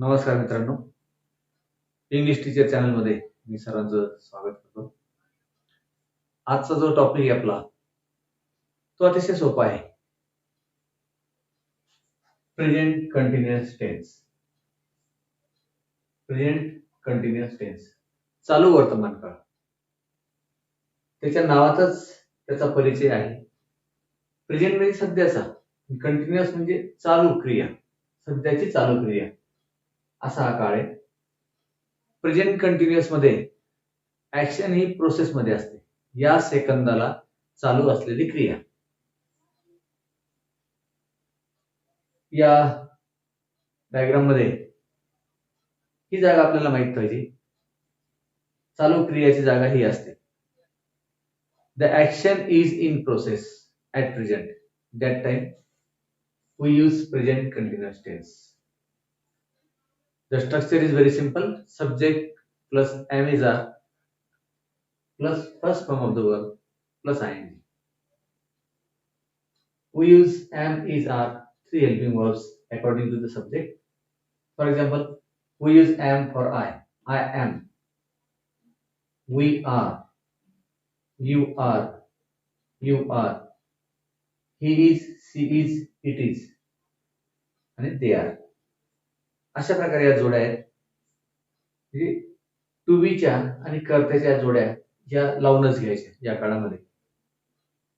नमस्कार मित्रांनो, English teacher चॅनलमध्ये मी सर्वांचं स्वागत करतो. आजचा जो टॉपिक आहे आपला तो अतिशय सोपा आहे. Present continuous tense. Present continuous tense चालू वर्तमान काळ. त्याच्या नावातच त्याचा परिचय आहे. प्रेझेंट म्हणजे सध्याचा, कंटिन्युअस म्हणजे चालू क्रिया, सध्याची चालू क्रिया असा हा काळ आहे. प्रेझेंट कंटिन्युअस मध्ये ऍक्शन ही प्रोसेस मध्ये असते. या सेकंदाला चालू असलेली क्रिया. या डायग्राम मध्ये ही जागा आपल्याला माहित पाहिजे. चालू क्रियाची जागा ही असते. The action is in process at present. That time we use present continuous tense. The structure is very simple. Subject plus am is are plus first form of the verb plus ing. We use am is are three helping verbs according to the subject. For example, we use am for I am, we are, you are, he is, she is, it is आणि they are. अशा प्रकारे या जोड्या आहेत. म्हणजे to बीच्या आणि कर्त्याच्या जोड्या या लावूनच घ्यायच्या या काळामध्ये.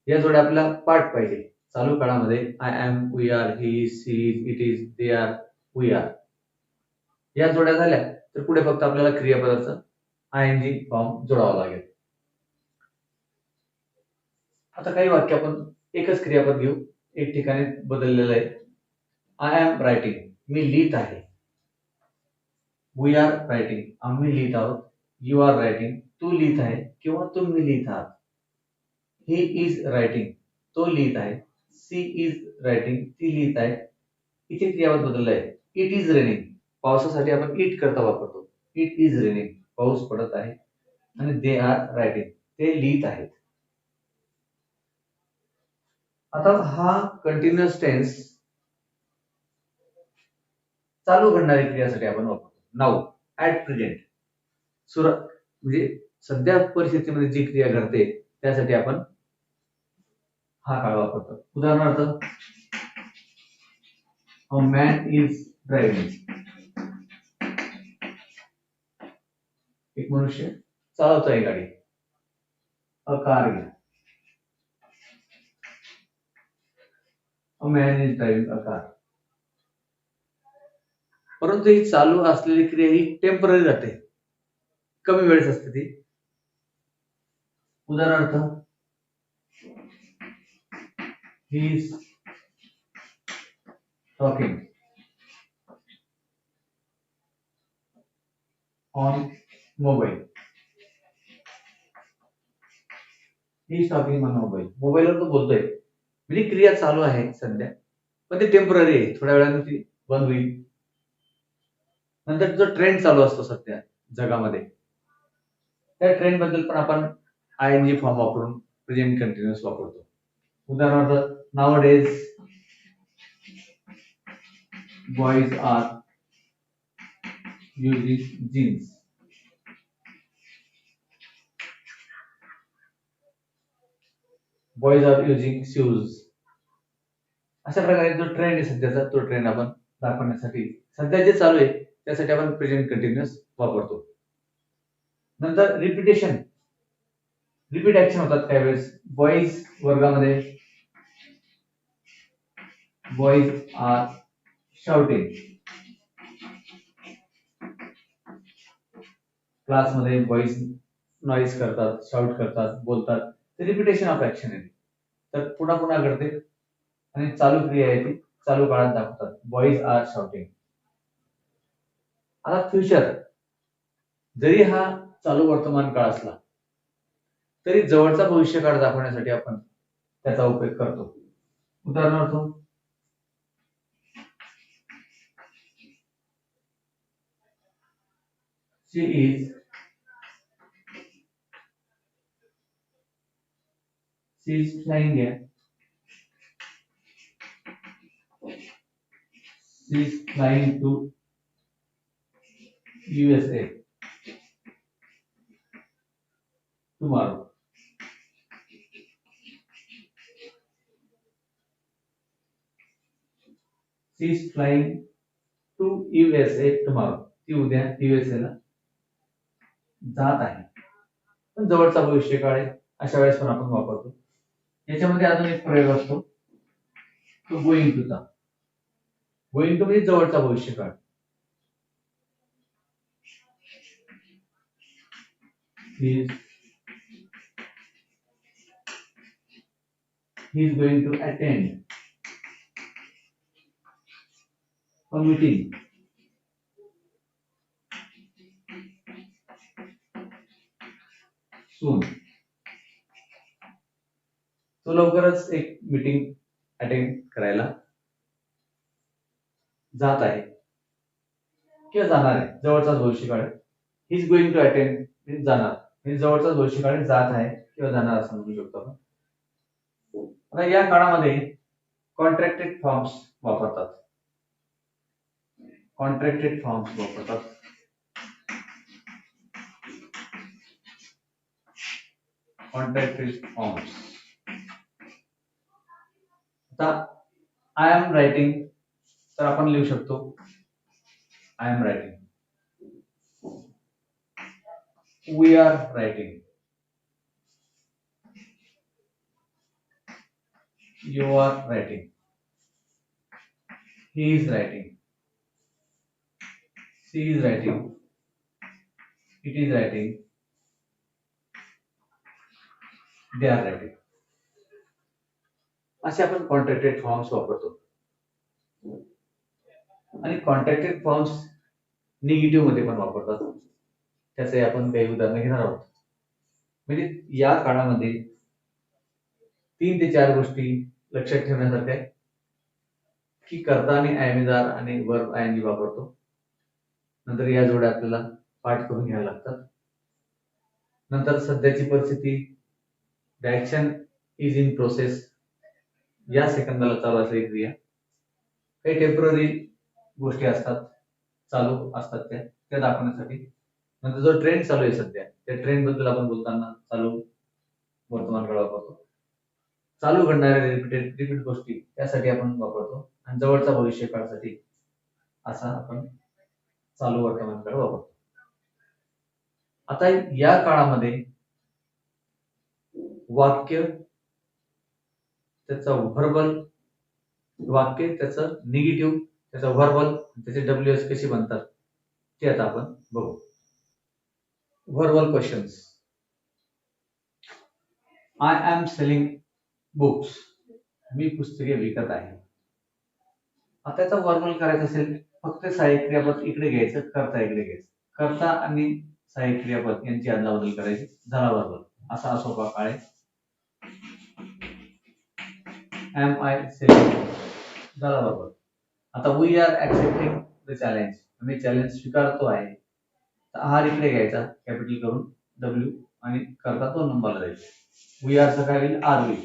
या जोड्या आपल्याला पाठ पाहिजे. चालू काळामध्ये I am, we are, he is, she is, it is, they are, we are या जोड्या झाल्या तर पुढे फक्त आपल्याला क्रियापदाचं आयएनजी फॉर्म जोडावा लागेल. आता काही वाक्य आपण एकच क्रियापद घेऊ. एक ठिकाणी बदललेलं आहे. आय एम रायटिंग, मी लिहित आहे. वी आर रायटिंग, आम्ही लिहित आहोत. यू आर रायटिंग, तू लिहित आहे किंवा तुम्ही लिहित आहात. ही इज रायटिंग, तो लिहित आहे. सी इज रायटिंग, ती लिहित आहे. इथे क्रियापद बदललं आहे. इट इज रेनिंग, पावसासाठी आपण इट करता वापरतो. इट इज रेनिंग, पाऊस पडत आहे. आणि दे आर रायटिंग, ते लिहित आहेत. आता हा कंटिन्युअस टेन्स चालू घडणारी क्रियासाठी आपण वापरतो. नाऊ ऍट प्रेझेंट, म्हणजे सध्या परिस्थितीमध्ये जी क्रिया घडते त्यासाठी आपण हा काळ वापरतो. उदाहरणार्थ, अ मॅन इज ड्रायव्हिंग, एक मनुष्य चालवत आहे गाडी. अ कार घ्या, a man is driving a car. परंतु ही चालू असलेली क्रिया ही टेम्पररी जाते, कमी वेळेस असते ती. उदाहरणार्थ, he is talking on mobile. He is talking on mobile, मोबाईलवर तो बोलतोय. म्हणजे क्रिया चालू आहे सध्या, पण ती टेम्पररी आहे. थोड्या वेळाने ती बंद होईल. नंतर जो ट्रेंड चालू असतो सध्या जगामध्ये, त्या ट्रेंड बद्दल पण आपण आयएनजी फॉर्म वापरून प्रेझेंट कंटिन्युअस वापरतो. उदाहरणार्थ, nowadays boys are using jeans. Boys are using shoes. अशा प्रकारे जो ट्रेंड आहे सध्याचा, तो ट्रेंड आपण दाखवण्यासाठी सध्या जे चालू आहे त्यासाठी आपण प्रेझेंट कंटिन्युअस वापरतो. नंतर रिपिटेशन, रिपीट ऍक्शन होतात काही वेळेस. बॉईज वर्गामध्ये, बॉईज आर शाउटिंग. क्लासमध्ये बॉईज नॉईज करतात, शाउट करतात, बोलतात. ते रिपिटेशन ऑफ ऍक्शन आहे. तर पुन्हा पुन्हा घडते आणि चालू क्रिया आहे ती चालू काळात दाखवतात. Boys are shouting. आता फ्युचर, जरी हा चालू वर्तमान काळ असला तरी जवळचा भविष्य काळ दाखवण्यासाठी आपण त्याचा उपयोग करतो. उदाहरणार्थ, शी इज फ्लाइंग है, she is flying to USA tomorrow. She is flying to USA tomorrow. ती उद्या USA ला जात आहे. पण जवळचा भविष्यकाळ आहे, अशा वेळेस पण आपण वापरतो. याच्यामध्ये अजून एक प्रयोग असतो तो गोइंग टूचा. गोइंग टू म्हणजे जवळचा भविष्यकाळ. He is going to attend a meeting soon. तो लवकरच एक मीटिंग अटेंड करायला जात आहे किंवा जाणार आहे. जवळचाच भविष्यकाळ आहे. He is going to attend जाणार, म्हणजे जवळचाच भविष्यकाळ जात आहे किंवा जाणार असं म्हणू शकतो आपण. आता या काळामध्ये कॉन्ट्रॅक्टेड फॉर्म्स वापरतात. कॉन्ट्रॅक्टेड फॉर्म्स वापरतात. Contracted forms. आता आय एम रायटिंग तर आपण लिहू शकतो I am writing. We are writing. You are writing. He is writing. She is writing. It is writing. They are writing. असे आपण कॉन्ट्रॅक्टेड फॉर्म्स वापरतो. आणि कॉन्ट्रॅक्टेड फॉर्म्स निगेटिव्ह मध्ये पण वापरतात. त्याचे आपण काही उदाहरणं घेणार आहोत. म्हणजे या काळामध्ये 3 ते 4 गोष्टी लक्षात ठेवण्यासारख्या आहे की कर्ता आणि आयमीदार आणि वर्ब आयएनजी वापरतो. नंतर या जोड्या आपल्याला पाठ करून घ्यायला लागतात. नंतर सध्याची परिस्थिती, the action is in process, या सेकंदाला चालू असलेली क्रिया. काही टेम्पररी गोष्टी असतात, चालू असतात त्या दाखवण्यासाठी. नंतर जो ट्रेंड चालू आहे सध्या, त्या ट्रेंड बद्दल आपण बोलताना चालू वर्तमान काळ वापरतो. चालू घडणाऱ्या रिपीट गोष्टी त्यासाठी आपण वापरतो. आणि जवळचा भविष्य काळासाठी असा आपण चालू वर्तमान काळ वापरतो. आता या काळामध्ये वाक्य त्याचा व्हर्बल, वाक्य त्याचं निगेटिव्ह, त्याचा व्हर्बल, त्याचे WS कशी बनतात ते आता आपण बघू. Verbal questions. I am selling books. मी पुस्तके विकत आहे. आता त्याचा व्हर्बल करायचं असेल, फक्त सहाय्यक क्रियापद इकडे घ्यायचं, कर्ता इकडे घ्यायचं. कर्ता आणि सहाय्यक क्रियापद यांची अदलाबदल करायची, झाला व्हर्बल. असा सोपा काळ आहे. एम आय सेलिंग झाला व्हर्बल. आता we are accepting the challenge. आम्ही चॅलेंज स्वीकारतो आहे. आर इकडे घ्यायचा कॅपिटल करून W आणि कर्ता 2 नंबरला द्यायचा. वी आर सकाळी are we.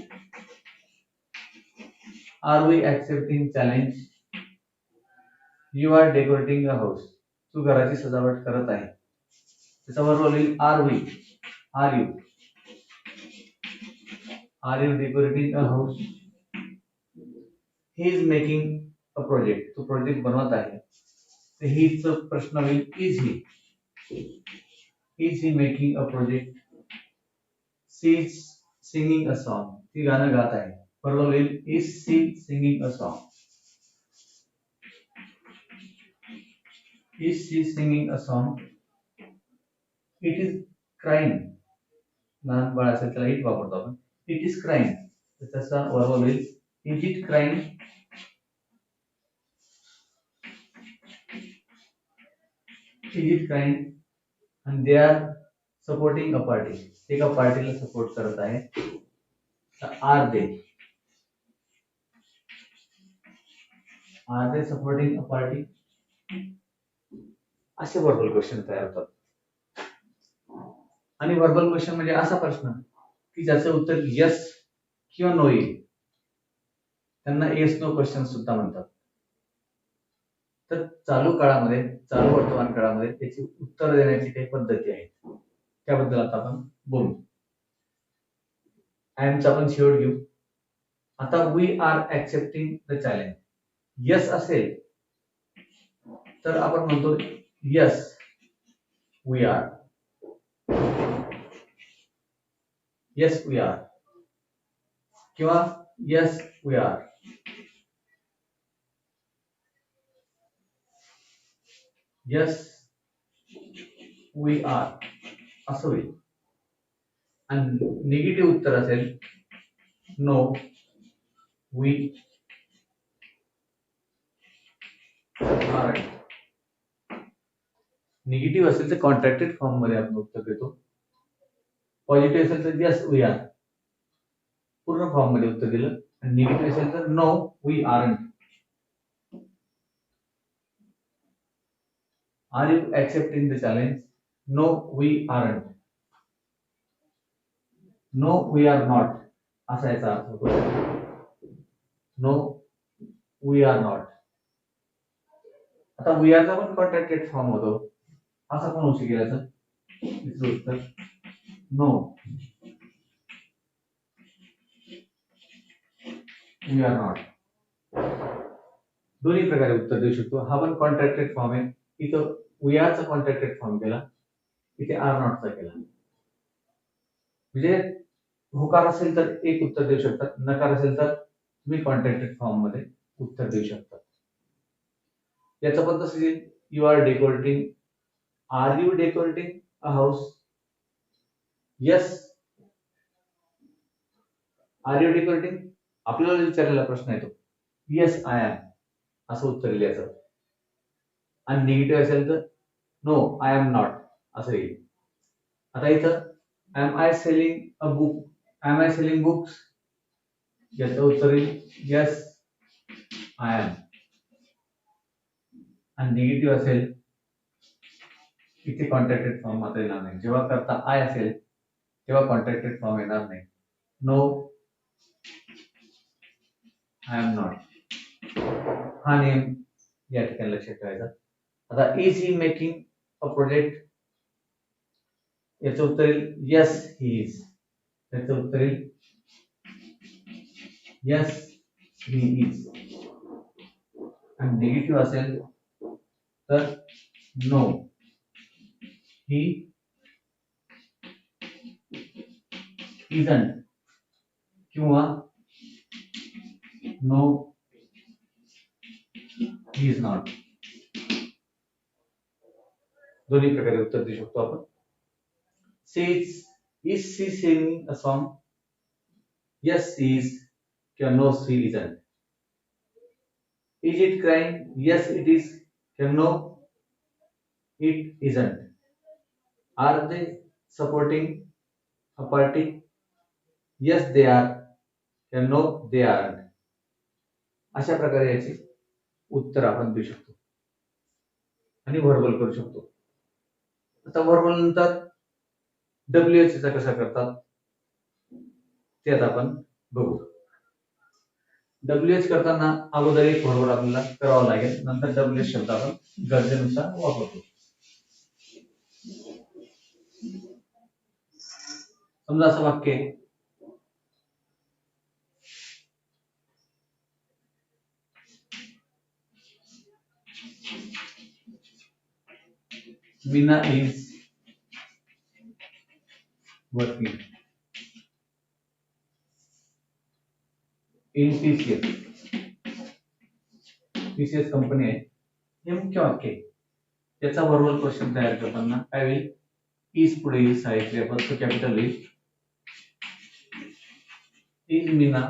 Are we accepting challenge. You are decorating a house. तू घराची सजावट करत आहे. त्याचा व्हर्बल होईल are we. Are you. Are you decorating a house. He is making a project. तो प्रोजेक्ट बनवत आहे. तर हीच प्रश्न होईल is he. Is he making a project. She is singing a song. ती गाणं गात आहे. व्हर्बल होईल is she singing a song. Is she singing a song? It is crying. लहान बाळ असेल त्याला इट वापरतो आपण. It is crying. त्याचा व्हर्बल होईल is it crying? Is it crying? And they are supporting a party. एका पार्टीला सपोर्ट करत आहे. Are they? Are they supporting a party? असे व्हर्बल क्वेश्चन तयार होतात. आणि व्हर्बल क्वेश्चन म्हणजे असा प्रश्न की ज्याचं उत्तर यस किंवा नो येईल. त्यांना येस नो क्वेश्चन सुद्धा म्हणतात. तर चालू काळामध्ये, चालू वर्तमान काळामध्ये त्याची उत्तर देण्याची काही पद्धती आहेत, त्याबद्दल आता आपण बोलू. आय एमचा आपण शेवट घेऊ. आता we are accepting the challenge. Yes असेल तर आपण म्हणतो yes we are, yes we are, किंवा yes we are, yes we are असं होईल. आणि निगेटिव्ह उत्तर असेल नो वी आर. निगेटिव्ह असेल तर कॉन्ट्रॅक्टेड फॉर्म मध्ये आपण उत्तर देतो. पॉझिटिव्ह असेल तर यस वी आर पूर्ण फॉर्म मध्ये उत्तर दिलं, आणि निगेटिव्ह असेल तर no we aren't. Are you accepting the challenge? No we aren't. No we are not असा याचा अर्थ होतो. No we are not. आता वी आरचा पण कॉन्ट्रॅक्टेड फॉर्म होतो, असा पण होऊ शकेल याचं. तिसरं उत्तर नो वी आर नॉट. दोन्ही प्रकारे उत्तर देऊ शकतो. हा पण कॉन्ट्रॅक्टेड फॉर्म आहे. इथं वी आरचा कॉन्ट्रॅक्टेड फॉर्म केला, इथे आर नॉटचा केला. म्हणजे होकार असेल तर एक उत्तर देऊ शकतात, नकार असेल तर तुम्ही कॉन्ट्रॅक्टेड फॉर्म मध्ये उत्तर देऊ शकता. याचं पण तसं येईल. You are decorating. Are you decorating a house? Yes. Are you decorating? आपल्याला विचारलेला प्रश्न येतो. येस आय एम असं उत्तर येईल याचं. आणि निगेटिव्ह असेल तर नो आय एम नॉट असं येईल. आता इथं am I selling a book, am I selling books, याचं उत्तर येईल यस आय एम. आणि निगेटिव्ह असेल, इथे कॉन्ट्रॅक्टेड फॉर्म मात्र येणार नाही. जेव्हा करता आय असेल तेव्हा कॉन्ट्रॅक्टेड फॉर्म येणार नाही. No I am not. हा नियम या ठिकाणी लक्षात ठेवायचा. आता is he making a project? याचं उत्तर येईल यस ही इज. याचं उत्तर येईल यस ही इज. आणि निगेटिव्ह असेल तर नो ही इजंट, किंवा नो ही इज नॉट. दोन्ही प्रकारे उत्तर देऊ शकतो आपण. Is she singing a song? Yes she is, किंवा no she isn't. Is it crying? Yes it is, किंवा no it isn't. Are they supporting a party? Yes they are, किंवा no they aren't. अशा प्रकारे याची उत्तर आपण देऊ शकतो आणि व्हर्बल करू शकतो. आता व्हर्बल नंतर WH चा कसा करतात ते आता आपण बघू. WH करताना अगोदर एक व्हर्बल आपल्याला करावं लागेल, नंतर WH शब्द आपण गरजेनुसार वापरतो. समजा असं वाक्य आहे, Meena is working in TCS. TCS company आहे, हे मुख्य वाक्य आहे. त्याचा व्हर्बल क्वेश्चन तयार करताना काय होईल? इज पुढे येईल, सहाय्यक क्रियापद तो कॅपिटल होईल. Is Meena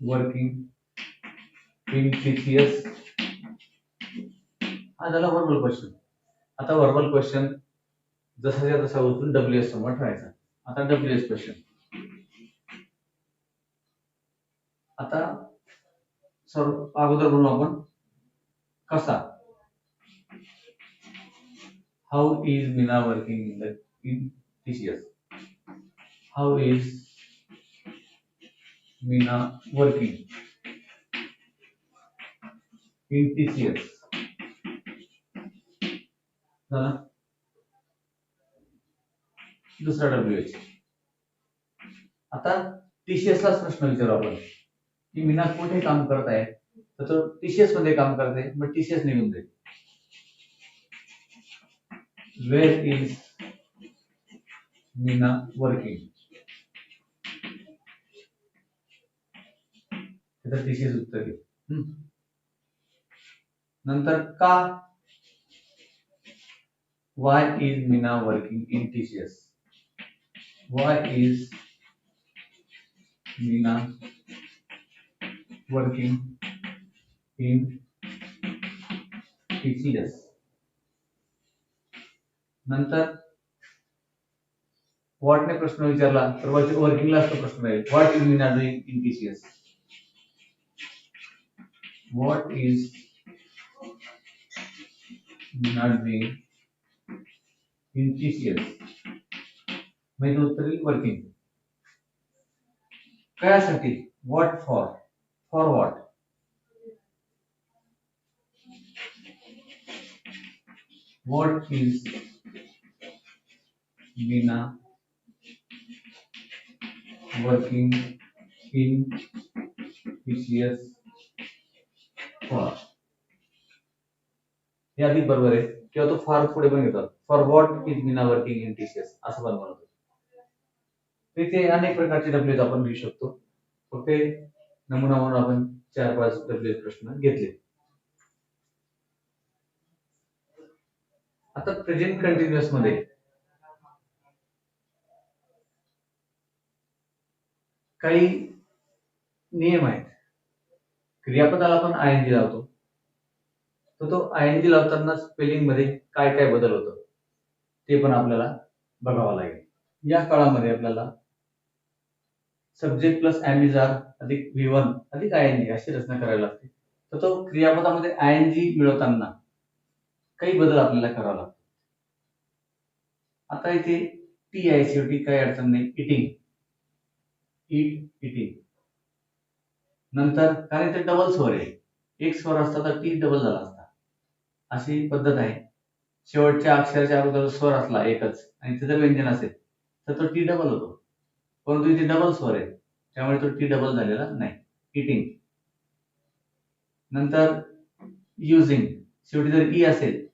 working in TCS? हा झाला व्हर्बल क्वेश्चन. आता व्हर्बल क्वेश्चन जसा तसा उचलून WH समोर ठेवायचा. आता WH क्वेश्चन. आता सर अगोदर बोलू आपण कसा. How is Meena working in TCS? How is Meena working in TCS झाला. दुसरा WH. आता TCS लाच प्रश्न विचारू आपण की मीना कुठे काम करत आहे, तर तो TCS मध्ये काम करते, मग TCS निघून जाईल. वेअर इज मीना वर्किंग, त्याचं TCS उत्तर येईल. नंतर का, why is Meena working in TCS, why is Meena working in TCS. नंतर व्हॉट ने प्रश्न विचारला तर वर्किंगला असतो प्रश्न राहील, what is Meena doing in TCS, what is Meena doing in TCS, म्हणजे उत्तर येईल वर्किंग. कशासाठी, what for, for what, what is Meena working in TCS for. हे अधिक बरोबर आहे, किंवा तो फार पुढे पण घेतात, for what is Meena working in TCS असं पण म्हणतो. तिथे अनेक प्रकारचे WH आपण घेऊ शकतो, फक्त नमुना म्हणून आपण 4-5 WH प्रश्न घेतले. आता प्रेझेंट कंटिन्युअस मध्ये काही नियम आहेत. क्रियापदाला आपण ING लावतो, तर तो ING लावताना स्पेलिंग मध्ये काय काय बदल होतो ते पण आपल्याला बघावं लागेल. या काळामध्ये आपल्याला subject plus am is are अधिक V1 अधिक ING अशी रचना करावी लागते. तर तो क्रियापदामध्ये ING मिळवताना काही बदल आपल्याला करावा लागतो. आता इथे टी आहे, शेवटी काही अडचण नाही, इटिंग, इटिंग. नंतर कारण इथे डबल स्वर आहे, एक स्वर असता तर टी डबल झाला असता, अशी पद्धत आहे. शेवटच्या अक्षराच्या अगोदर स्वर असला एकच आणि तिथं व्यंजन असेल तर तो टी डबल होतो, परंतु इथे डबल स्वर आहे त्यामुळे तो टी डबल झालेला नाही, इटिंग. नंतर युजिंग, शेवटी जर ई असेल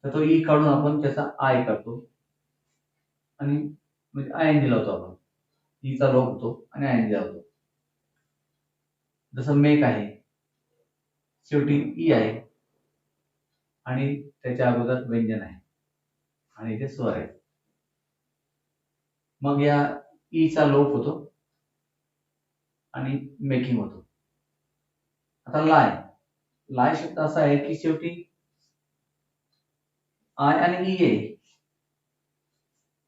तर तो ई काढून आपण त्याचा आय करतो आणि म्हणजे ING लावतो आपण, ईचा लोप होतो आणि ING लावतो. जसं मेक आहे, शेवटी ई आहे आणि त्याच्या अगोदर व्यंजन आहे आणि इथे स्वर आहे, मग या ईचा लोप होतो आणि मेकिंग होतो. आता लाय, लाय शब्द असा आहे की शेवटी आय आणि ई आहे,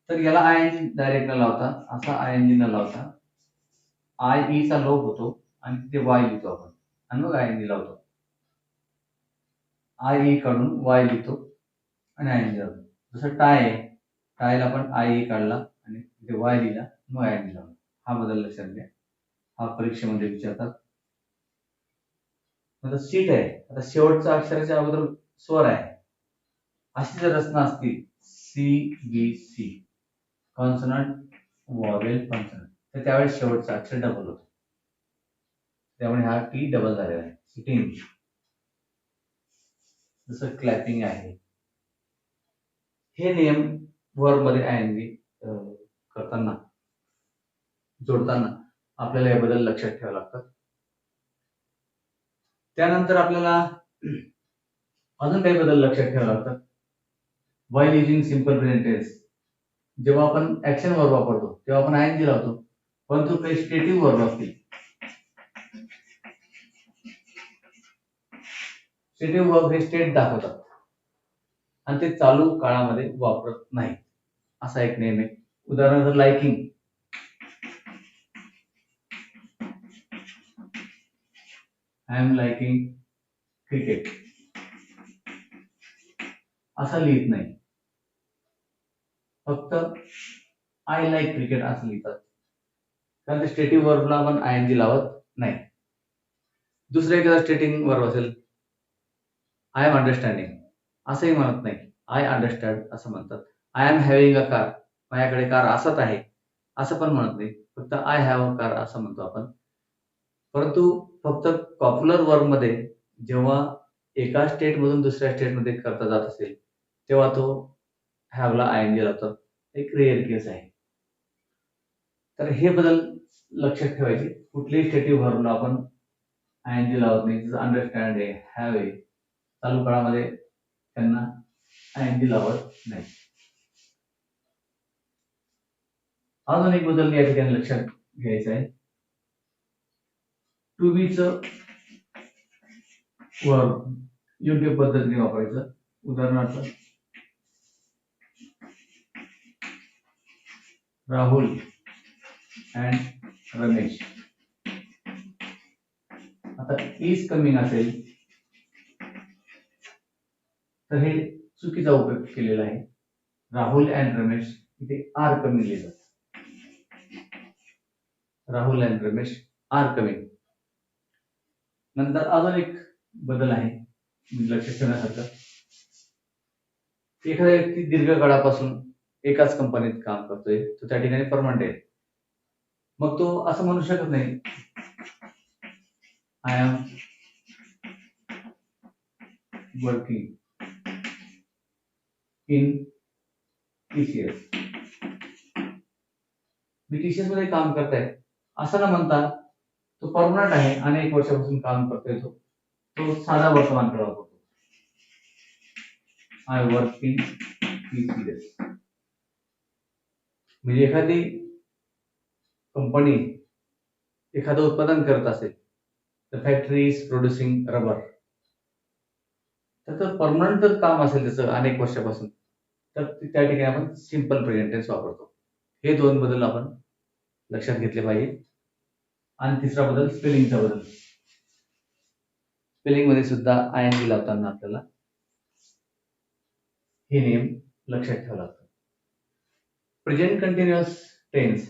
तर याला ING डायरेक्ट न लावता, असा ING न लावता आय ईचा लोप होतो आणि तिथे वाय लिहितो आपण आणि मग ING लावतो. आय ई काढून वाय लिहितो आणि ING लावतो. जसं टाय आहे, टायला आपण आय ई काढला आणि तिथे वाय लिहिला, मग ING लावला. हा बदल लक्षात घ्या, हा परीक्षेमध्ये विचारतात. नंतर सीट आहे, आता शेवटच्या अक्षराच्या अगोदर स्वर आहे, अशी जर रचना असती CBC, कॉन्सोनंट वॉवेल कॉन्सोनंट, तर त्यावेळेस शेवटचा अक्षर डबल होतो, त्यामुळे हा टी डबल झालेला आहे. सिटिंग, जसं क्लॅपिंग आहे. हे नियम वर्ब मध्ये ING करताना, जोडताना आपल्याला हे बदल लक्षात ठेवावे लागतात. त्यानंतर आपल्याला अजून काही बदल लक्षात ठेवावे लागतात. While using simple present tense, जेव्हा आपण ऍक्शन वर्ब वापरतो तेव्हा आपण ING लावतो, परंतु काही स्टेटिव्ह वर्ब असतील, स्टेटिव्ह वर्ब हे स्टेट दाखवतात आणि ते चालू काळामध्ये वापरत नाही, असा एक नियम आहे. उदाहरणार्थ liking, I am liking cricket असं लिहित नाही, फक्त आय लाईक क्रिकेट असं लिहितात, कारण ते स्टेटिव्ह वर्बला आपण ING लावत नाही. दुसरा एखादा स्टेटिंग वर्ब असेल, आय एम अंडरस्टँडिंग असंही म्हणत नाही, आय अंडरस्टँड असं म्हणतात. I am having a car, माझ्याकडे कार असत आहे असं पण म्हणत नाही, फक्त आय हॅव अ कार असं म्हणतो आपण. परंतु फक्त पॉप्युलर वर्बमध्ये जेव्हा एका स्टेटमधून दुसऱ्या स्टेटमध्ये करता जात असेल तेव्हा तो हॅवला आय एन जी लावतात. एक रेअर केस आहे. तर हे बदल लक्षात ठेवायचे. कुठलेही स्टेटिव्ह व्हर्बला आपण आय एन जी लावत नाही. जसं अंडरस्टँड आहे, हॅव आहे, चालू काळामध्ये त्यांना आय एन जी लावत नाही. अजून एक बदल या ठिकाणी लक्षात घ्यायचा आहे. टू बीचं वर्ब योग्य पद्धतीने वापरायचं. उदाहरणार्थ राहुल अँड रमेश. आता इज कमिंग असेल तर हे चुकीचा उपयोग केलेला आहे. राहुल अँड रमेश इथे आर कमिंग लिहिलं. Rahul and Ramesh are coming. नंतर अजून एक बदल आहे लक्षात ठेवण्यासारखं. एखादा व्यक्ती दीर्घ काळापासून एकाच कंपनीत काम करतोय, तो त्या ठिकाणी परमनंट आहे. मग तो असं म्हणू शकत नाही I am working in TCS. Me TCS मध्ये काम करताय असं न म्हणता तो परमनंट आहे, अनेक वर्षापासून काम करतोय, तो साधा वर्तमान काळ वापरतो. I work in TCS. म्हणजे एखादी कंपनी एखादं उत्पादन करत असेल, the factory is producing rubber, त्याचं परमनंट जर काम असेल त्याचं अनेक वर्षापासून, तर त्या ठिकाणी आपण सिंपल प्रेझेंट टेन्स वापरतो. हे दोन बदल आपण लक्षात घेतले पाहिजे. आणि तिसरा बदल स्पेलिंगचा बदल. स्पेलिंग मध्ये सुद्धा आय एन जी लावताना आपल्याला हे नियम लक्षात ठेवावा लागतो. प्रेझेंट कंटिन्युअस टेन्स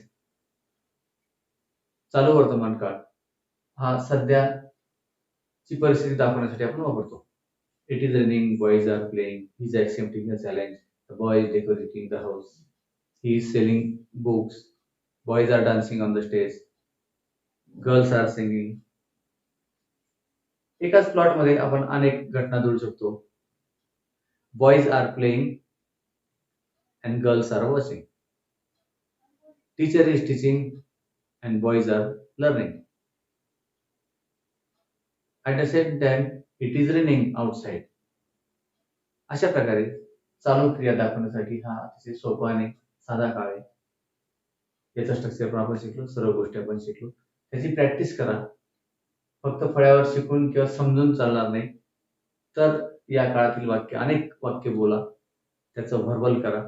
चालू वर्तमान काळ हा सध्याची परिस्थिती दाखवण्यासाठी आपण वापरतो. It is running, boys are playing, he is accepting a challenge, the boy is decorating the house, he is selling books, boys are dancing on the stage, girls are singing. एकाच प्लॉट मध्ये आपण अनेक घटना जोडू शकतो. Boys are playing and girls are watching. Teacher is teaching and boys are learning. At the same time it is raining outside. अशा प्रकारे चालू क्रिया दाखवण्यासाठी हा अतिशय सोपा आणि साधा काळ आहे. याचा स्ट्रक्चर पण आपण शिकलो, सर्व गोष्टी आपण शिकलो. त्याची प्रॅक्टिस करा. फक्त फळ्यावर शिकून किंवा समजून चालणार नाही. तर या काळातील अनेक वाक्य बोला, त्याचं व्हर्बल करा,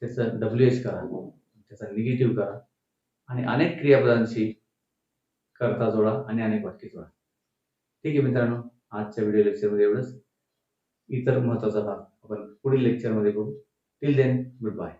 त्याचं WH करा, त्याचा निगेटिव्ह करा आणि अनेक क्रियापदांशी करता जोडा आणि अनेक वाक्य जोडा. ठीक आहे मित्रांनो, आजच्या व्हिडिओ लेक्चरमध्ये एवढंच. इतर महत्त्वाचा भाग आपण पुढील लेक्चरमध्ये बघू. Till then, good bye.